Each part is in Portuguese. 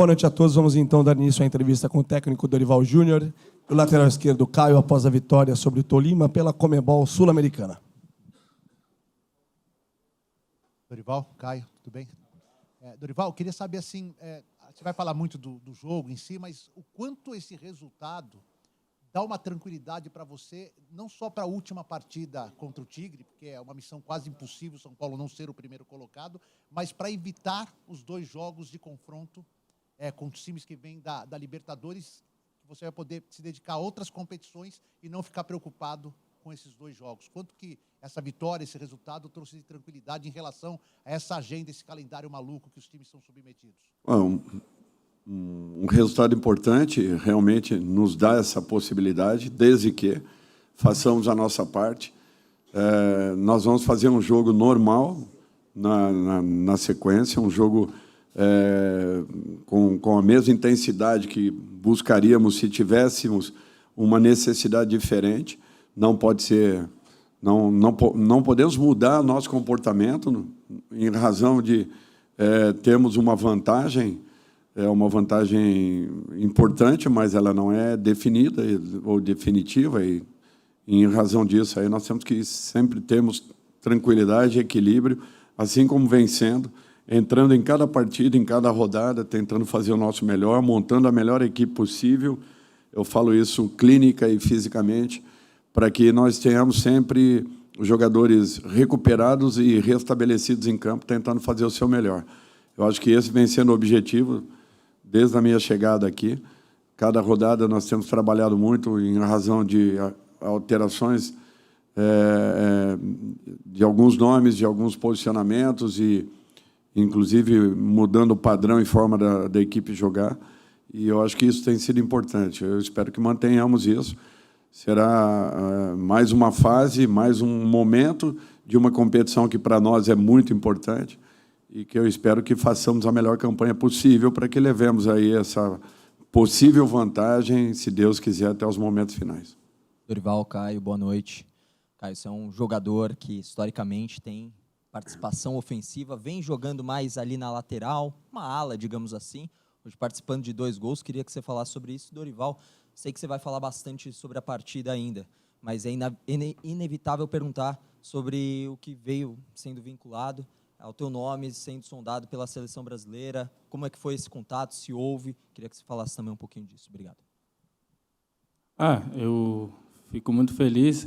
Boa noite a todos. Vamos então dar início à entrevista com o técnico Dorival Júnior, o lateral esquerdo Caio, após a vitória sobre o Tolima pela Conmebol Sul-Americana. Dorival, Caio, tudo bem? Dorival, eu queria saber assim, você vai falar muito do jogo em si, mas o quanto esse resultado dá uma tranquilidade para você, não só para a última partida contra o Tigre, porque é uma missão quase impossível São Paulo não ser o primeiro colocado, mas para evitar os 2 jogos de confronto com os times que vêm da Libertadores, que você vai poder se dedicar a outras competições e não ficar preocupado com esses 2 jogos. Quanto que essa vitória, esse resultado trouxe de tranquilidade em relação a essa agenda, esse calendário maluco que os times são submetidos? Um resultado importante realmente nos dá essa possibilidade, desde que façamos a nossa parte. Nós vamos fazer um jogo normal na sequência, um jogo com a mesma intensidade que buscaríamos se tivéssemos uma necessidade diferente. Não pode ser, não podemos mudar nosso comportamento em razão de termos uma vantagem importante, mas ela não é definida ou definitiva, e em razão disso aí nós temos que sempre termos tranquilidade e equilíbrio, assim como vencendo, entrando em cada partida, em cada rodada, tentando fazer o nosso melhor, montando a melhor equipe possível. Eu falo isso clínica e fisicamente, para que nós tenhamos sempre os jogadores recuperados e restabelecidos em campo, tentando fazer o seu melhor. Eu acho que esse vem sendo o objetivo desde a minha chegada aqui. Cada rodada nós temos trabalhado muito em razão de alterações de alguns nomes, de alguns posicionamentos e, inclusive, mudando o padrão e forma da equipe jogar. E eu acho que isso tem sido importante. Eu espero que mantenhamos isso. Será mais uma fase, mais um momento de uma competição que, para nós, é muito importante e que eu espero que façamos a melhor campanha possível para que levemos aí essa possível vantagem, se Deus quiser, até os momentos finais. Dorival, Caio, boa noite. Caio, você é um jogador que, historicamente, tem participação ofensiva, vem jogando mais ali na lateral, uma ala, digamos assim, hoje participando de 2 gols. Queria que você falasse sobre isso, Dorival. Sei que você vai falar bastante sobre a partida ainda, mas é inevitável perguntar sobre o que veio sendo vinculado ao teu nome, sendo sondado pela seleção brasileira. Como é que foi esse contato, se houve? Queria que você falasse também um pouquinho disso. Obrigado. Eu fico muito feliz.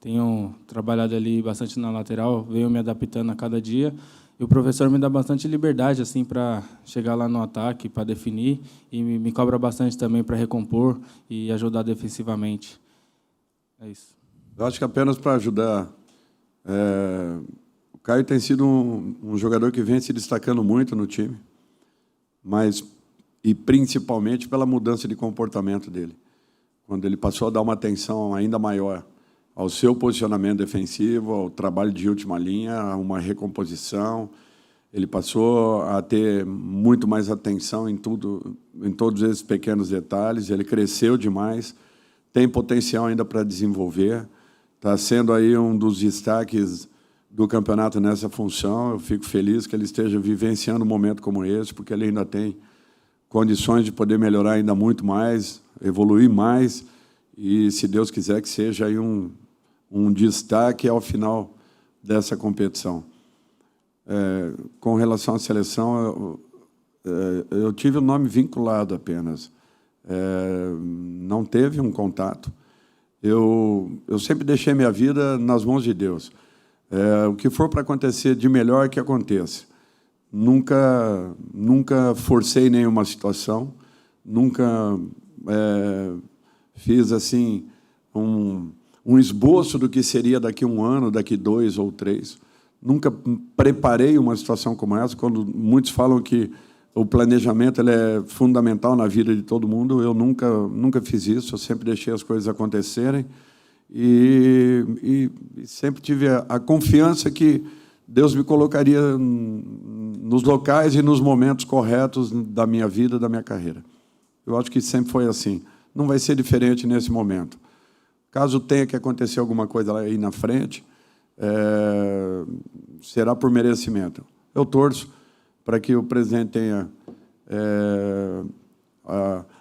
Tenho trabalhado ali bastante na lateral, venho me adaptando a cada dia. E o professor me dá bastante liberdade assim, para chegar lá no ataque, para definir, e me cobra bastante também para recompor e ajudar defensivamente. É isso. Eu acho que apenas para ajudar... O Caio tem sido um jogador que vem se destacando muito no time, e principalmente pela mudança de comportamento dele. Quando ele passou a dar uma atenção ainda maior ao seu posicionamento defensivo, ao trabalho de última linha, a uma recomposição, ele passou a ter muito mais atenção em todos esses pequenos detalhes. Ele cresceu demais, tem potencial ainda para desenvolver, está sendo aí um dos destaques do campeonato nessa função. Eu fico feliz que ele esteja vivenciando um momento como esse, porque ele ainda tem condições de poder melhorar ainda muito mais, evoluir mais, e, se Deus quiser, que seja aí um destaque ao final dessa competição. Com relação à seleção, eu tive o nome vinculado apenas. Não teve um contato. Eu sempre deixei minha vida nas mãos de Deus. O que for para acontecer de melhor, que aconteça. Nunca forcei nenhuma situação, nunca fiz assim um esboço do que seria daqui a 1 ano, daqui 2 ou 3. Nunca preparei uma situação como essa. Quando muitos falam que o planejamento ele é fundamental na vida de todo mundo, eu nunca fiz isso. Eu sempre deixei as coisas acontecerem e sempre tive a confiança que Deus me colocaria nos locais e nos momentos corretos da minha vida, da minha carreira. Eu acho que sempre foi assim. Não vai ser diferente nesse momento. Caso tenha que acontecer alguma coisa aí na frente, será por merecimento. Eu torço para que o presidente tenha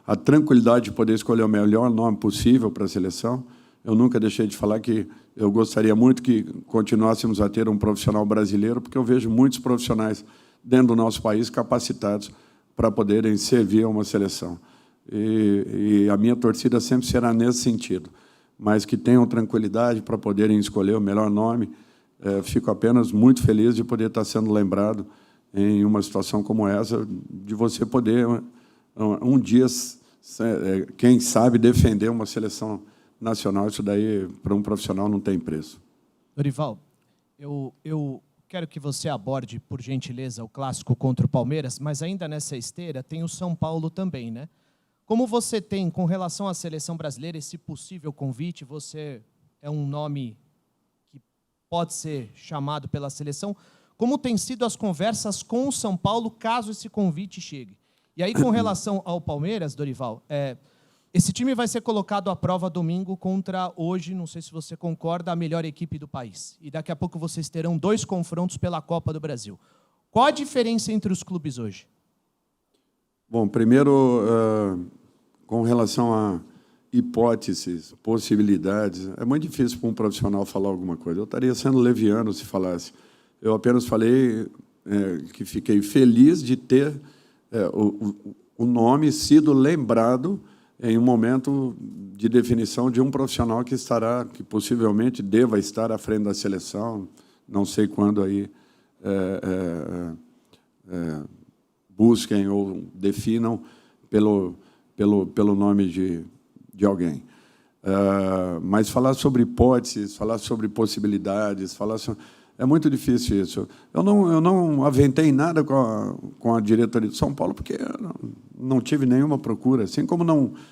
a tranquilidade de poder escolher o melhor nome possível para a seleção. Eu nunca deixei de falar que eu gostaria muito que continuássemos a ter um profissional brasileiro, porque eu vejo muitos profissionais dentro do nosso país capacitados para poderem servir a uma seleção. E a minha torcida sempre será nesse sentido, mas que tenham tranquilidade para poderem escolher o melhor nome. Fico apenas muito feliz de poder estar sendo lembrado em uma situação como essa, de você poder, um dia, quem sabe, defender uma seleção nacional. Isso daí, para um profissional, não tem preço. Dorival, eu quero que você aborde, por gentileza, o clássico contra o Palmeiras, mas ainda nessa esteira tem o São Paulo também, né? Como você tem, com relação à seleção brasileira, esse possível convite, você é um nome que pode ser chamado pela seleção, como têm sido as conversas com o São Paulo, caso esse convite chegue? E aí, com relação ao Palmeiras, Dorival, esse time vai ser colocado à prova domingo contra, hoje, não sei se você concorda, a melhor equipe do país. E daqui a pouco vocês terão 2 confrontos pela Copa do Brasil. Qual a diferença entre os clubes hoje? Bom, primeiro, com relação a hipóteses, possibilidades, é muito difícil para um profissional falar alguma coisa. Eu estaria sendo leviano se falasse. Eu apenas falei que fiquei feliz de ter o nome sido lembrado em um momento de definição de um profissional que possivelmente deva estar à frente da seleção, não sei quando aí busquem ou definam pelo nome de alguém. Mas falar sobre hipóteses, falar sobre possibilidades, é muito difícil isso. Eu não aventei nada com a diretoria de São Paulo, porque não tive nenhuma procura, assim como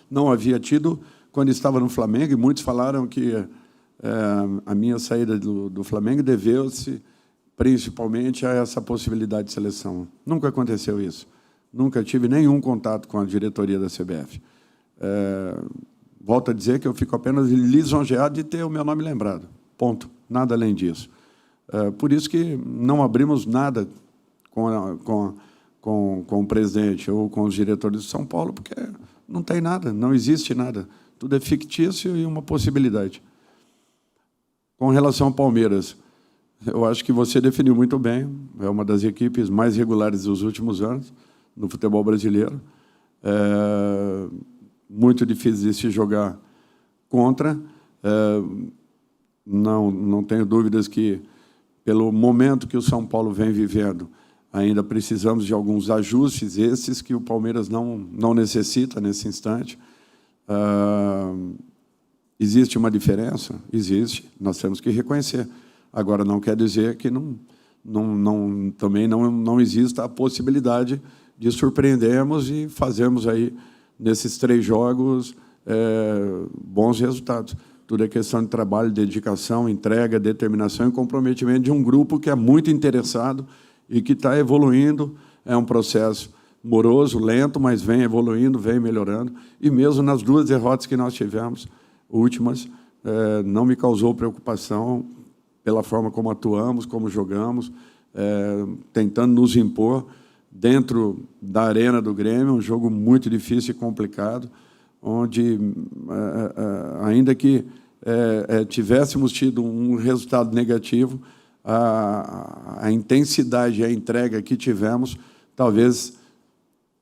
não havia tido quando estava no Flamengo, e muitos falaram que a minha saída do Flamengo deveu-se principalmente a essa possibilidade de seleção. Nunca aconteceu isso. Nunca tive nenhum contato com a diretoria da CBF. Volto a dizer que eu fico apenas lisonjeado de ter o meu nome lembrado. Ponto. Nada além disso. Por isso que não abrimos nada com o presidente ou com os diretores de São Paulo, porque não tem nada, não existe nada. Tudo é fictício e uma possibilidade. Com relação ao Palmeiras, eu acho que você definiu muito bem. É uma das equipes mais regulares dos últimos anos no futebol brasileiro. Muito difícil de se jogar contra. Não tenho dúvidas que, pelo momento que o São Paulo vem vivendo, ainda precisamos de alguns ajustes, esses que o Palmeiras não necessita nesse instante. Existe uma diferença? Existe. Nós temos que reconhecer. Agora, não quer dizer que também não exista a possibilidade de surpreendermos e fazermos aí, nesses 3 jogos, bons resultados. Tudo é questão de trabalho, dedicação, entrega, determinação e comprometimento de um grupo que é muito interessado e que está evoluindo. É um processo moroso, lento, mas vem evoluindo, vem melhorando. E mesmo nas 2 derrotas que nós tivemos, últimas, não me causou preocupação pela forma como atuamos, como jogamos, tentando nos impor dentro da arena do Grêmio, um jogo muito difícil e complicado, onde, ainda que tivéssemos tido um resultado negativo, a intensidade e a entrega que tivemos, talvez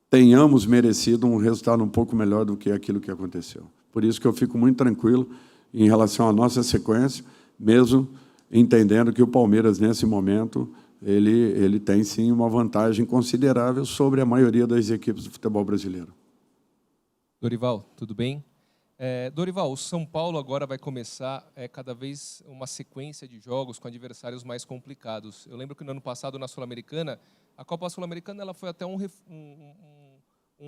tenhamos merecido um resultado um pouco melhor do que aquilo que aconteceu. Por isso que eu fico muito tranquilo em relação à nossa sequência, mesmo entendendo que o Palmeiras, nesse momento, ele tem, sim, uma vantagem considerável sobre a maioria das equipes do futebol brasileiro. Dorival, tudo bem? Dorival, o São Paulo agora vai começar cada vez uma sequência de jogos com adversários mais complicados. Eu lembro que no ano passado, na Sul-Americana, a Copa Sul-Americana ela foi até um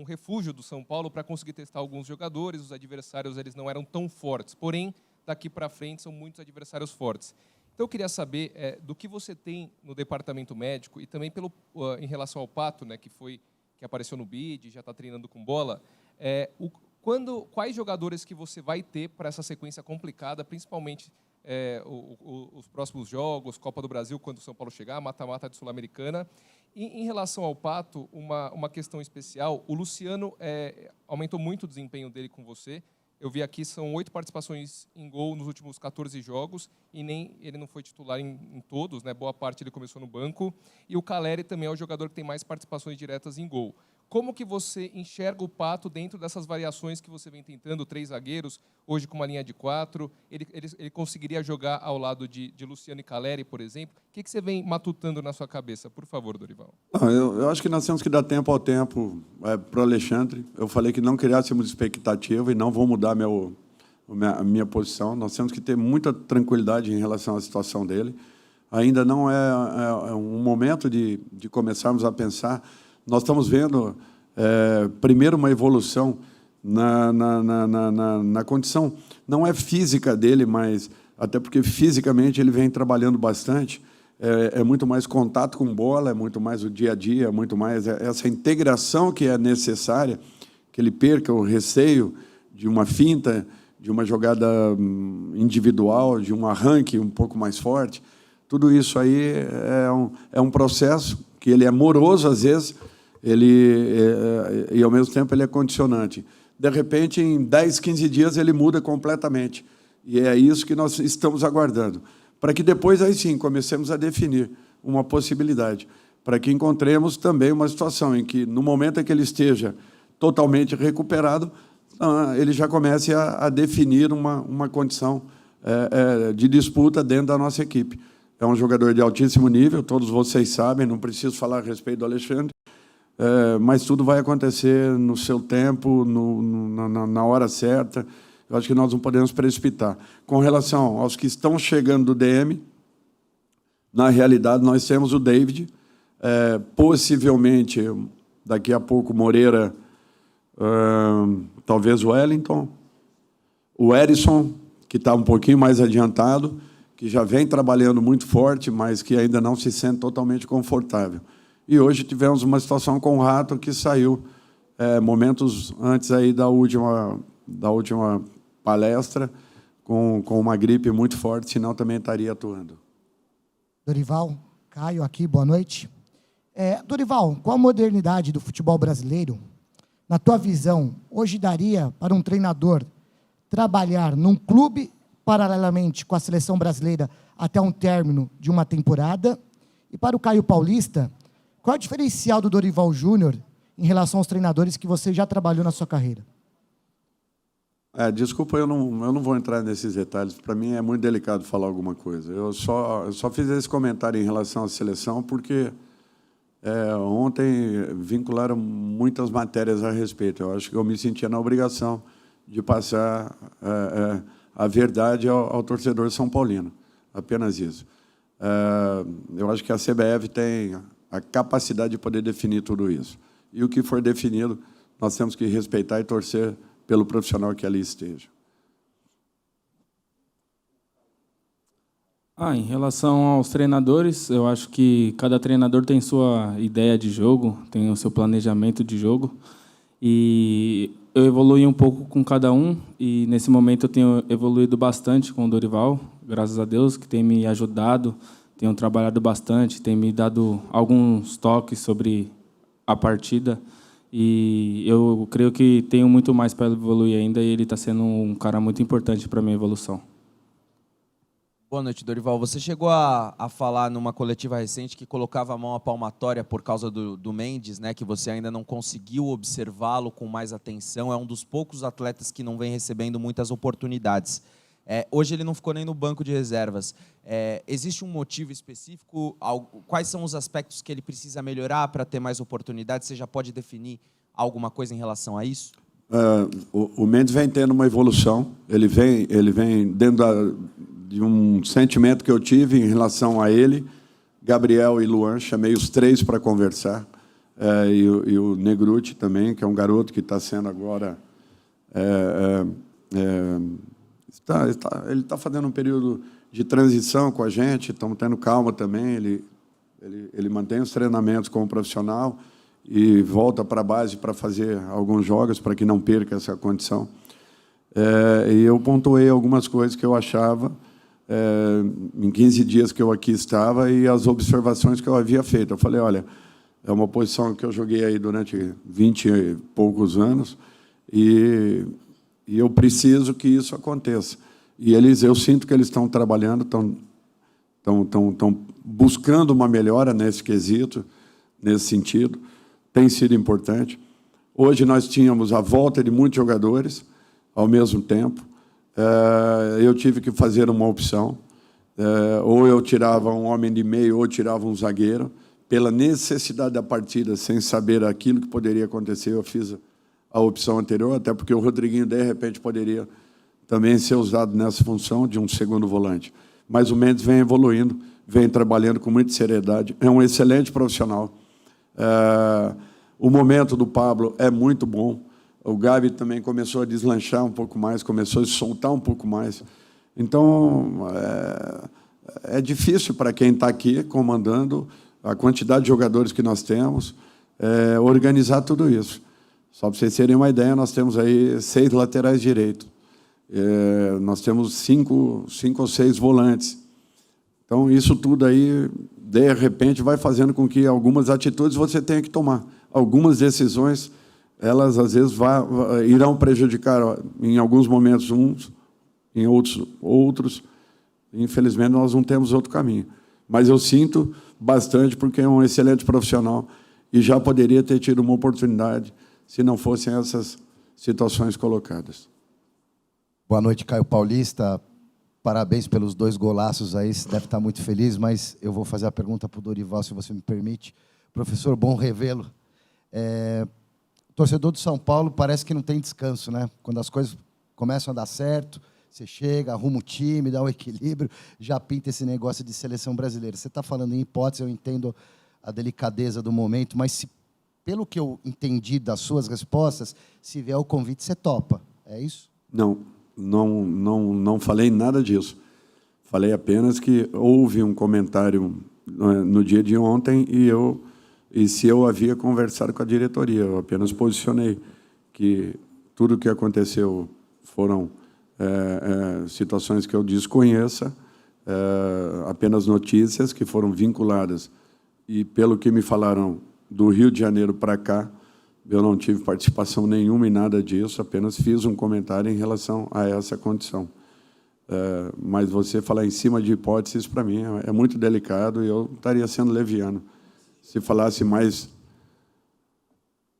refúgio do São Paulo para conseguir testar alguns jogadores. Os adversários eles não eram tão fortes, porém, daqui para frente são muitos adversários fortes. Então, eu queria saber do que você tem no departamento médico e também em relação ao Pato, né, que apareceu no BID, já está treinando com bola, quais jogadores que você vai ter para essa sequência complicada, principalmente os próximos jogos, Copa do Brasil, quando o São Paulo chegar, mata-mata de Sul-Americana. E, em relação ao Pato, uma questão especial, o Luciano aumentou muito o desempenho dele com você. Eu vi aqui, são 8 participações em gol nos últimos 14 jogos, e ele não foi titular em todos, né? Boa parte ele começou no banco. E o Caleri também é o jogador que tem mais participações diretas em gol. Como que você enxerga o Pato dentro dessas variações que você vem tentando, 3 zagueiros, hoje com uma linha de 4? Ele conseguiria jogar ao lado de Luciano e Caleri, por exemplo? O que você vem matutando na sua cabeça? Por favor, Dorival. Eu acho que nós temos que dar tempo ao tempo para o Alexandre. Eu falei que não criássemos expectativa e não vou mudar a minha posição. Nós temos que ter muita tranquilidade em relação à situação dele. Ainda não é um momento de começarmos a pensar. Nós estamos vendo, primeiro, uma evolução na condição, não é física dele, mas até porque fisicamente ele vem trabalhando bastante, é muito mais contato com bola, é muito mais o dia a dia, é muito mais essa integração que é necessária, que ele perca o receio de uma finta, de uma jogada individual, de um arranque um pouco mais forte. Tudo isso aí é um processo que ele é moroso às vezes, e ao mesmo tempo ele é condicionante. De repente, em 10, 15 dias, ele muda completamente. E é isso que nós estamos aguardando. Para que depois, aí sim, comecemos a definir uma possibilidade. Para que encontremos também uma situação em que, no momento em que ele esteja totalmente recuperado, ele já comece a definir uma condição de disputa dentro da nossa equipe. É um jogador de altíssimo nível, todos vocês sabem, não preciso falar a respeito do Alexandre, mas tudo vai acontecer no seu tempo, na hora certa. Eu acho que nós não podemos precipitar. Com relação aos que estão chegando do DM, na realidade, nós temos o David, possivelmente, daqui a pouco, Moreira, talvez o Wellington, o Erisson, que está um pouquinho mais adiantado, que já vem trabalhando muito forte, mas que ainda não se sente totalmente confortável. E hoje tivemos uma situação com o Rato, que saiu momentos antes aí da última palestra, com uma gripe muito forte, senão também estaria atuando. Dorival, Caio aqui, boa noite. Dorival, com a modernidade do futebol brasileiro, na tua visão, hoje daria para um treinador trabalhar num clube paralelamente com a seleção brasileira até um término de uma temporada? E para o Caio Paulista, qual é o diferencial do Dorival Júnior em relação aos treinadores que você já trabalhou na sua carreira? Desculpa, eu não vou entrar nesses detalhes. Para mim é muito delicado falar alguma coisa. Eu só fiz esse comentário em relação à seleção porque ontem vincularam muitas matérias a respeito. Eu acho que eu me sentia na obrigação de passar a verdade ao torcedor são paulino. Apenas isso. Eu acho que a CBF tem a capacidade de poder definir tudo isso. E o que for definido, nós temos que respeitar e torcer pelo profissional que ali esteja. Em relação aos treinadores, eu acho que cada treinador tem sua ideia de jogo, tem o seu planejamento de jogo. E eu evoluí um pouco com cada um, e nesse momento eu tenho evoluído bastante com o Dorival, graças a Deus, que tem me ajudado, tenho trabalhado bastante, tem me dado alguns toques sobre a partida, e eu creio que tenho muito mais para evoluir ainda, e ele está sendo um cara muito importante para a minha evolução. Boa noite, Dorival. Você chegou a falar numa coletiva recente que colocava a mão à palmatória por causa do Mendes, né, que você ainda não conseguiu observá-lo com mais atenção. É um dos poucos atletas que não vem recebendo muitas oportunidades. Hoje ele não ficou nem no banco de reservas. Existe um motivo específico? Quais são os aspectos que ele precisa melhorar para ter mais oportunidades? Você já pode definir alguma coisa em relação a isso? O Mendes vem tendo uma evolução. Ele vem dentro de um sentimento que eu tive em relação a ele, Gabriel e Luan, chamei os 3 para conversar, e o Negruti também, que é um garoto que está sendo agora... ele está fazendo um período de transição com a gente, estamos tendo calma também, ele mantém os treinamentos como profissional e volta para a base para fazer alguns jogos, para que não perca essa condição. E eu pontuei algumas coisas que eu achava em 15 dias que eu aqui estava e as observações que eu havia feito. Eu falei, olha, é uma posição que eu joguei aí durante 20 e poucos anos e eu preciso que isso aconteça. E eu sinto que eles estão trabalhando, estão buscando uma melhora nesse quesito, nesse sentido. Tem sido importante. Hoje nós tínhamos a volta de muitos jogadores ao mesmo tempo. Eu tive que fazer uma opção. Ou eu tirava um homem de meio ou tirava um zagueiro. Pela necessidade da partida, sem saber aquilo que poderia acontecer, eu fiz a opção anterior, até porque o Rodriguinho, de repente, poderia também ser usado nessa função de um segundo volante. Mas o Mendes vem evoluindo, vem trabalhando com muita seriedade. É um excelente profissional. O momento do Pablo é muito bom. O Gabi também começou a deslanchar um pouco mais, começou a se soltar um pouco mais. Então, é difícil para quem está aqui comandando a quantidade de jogadores que nós temos, organizar tudo isso. Só para vocês terem uma ideia, nós temos aí 6 laterais direitos. Nós temos 5 ou 6 volantes. Então, isso tudo aí, de repente, vai fazendo com que algumas atitudes você tenha que tomar. Algumas decisões, elas, às vezes, irão prejudicar, em alguns momentos, uns, em outros. Infelizmente, nós não temos outro caminho. Mas eu sinto bastante, porque é um excelente profissional e já poderia ter tido uma oportunidade se não fossem essas situações colocadas. Boa noite, Caio Paulista. Parabéns pelos 2 golaços aí, você deve estar muito feliz, mas eu vou fazer a pergunta para o Dorival, se você me permite. Professor, bom revê-lo. O torcedor do São Paulo parece que não tem descanso, né? Quando as coisas começam a dar certo, você chega, arruma o time, dá um equilíbrio, já pinta esse negócio de seleção brasileira. Você está falando em hipótese, eu entendo a delicadeza do momento, mas pelo que eu entendi das suas respostas, se vier o convite, você topa. É isso? Não falei nada disso. Falei apenas que houve um comentário no dia de ontem e se eu havia conversado com a diretoria. Eu apenas posicionei que tudo o que aconteceu foram situações que eu desconheça, apenas notícias que foram vinculadas. E, pelo que me falaram do Rio de Janeiro para cá, eu não tive participação nenhuma em nada disso, apenas fiz um comentário em relação a essa condição. Mas você falar em cima de hipóteses, para mim, é muito delicado e eu estaria sendo leviano. Se falasse mais,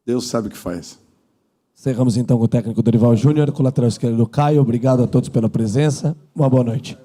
Deus sabe o que faz. Encerramos, então, com o técnico Dorival Júnior, com o lateral esquerdo Caio. Obrigado a todos pela presença. Uma boa noite.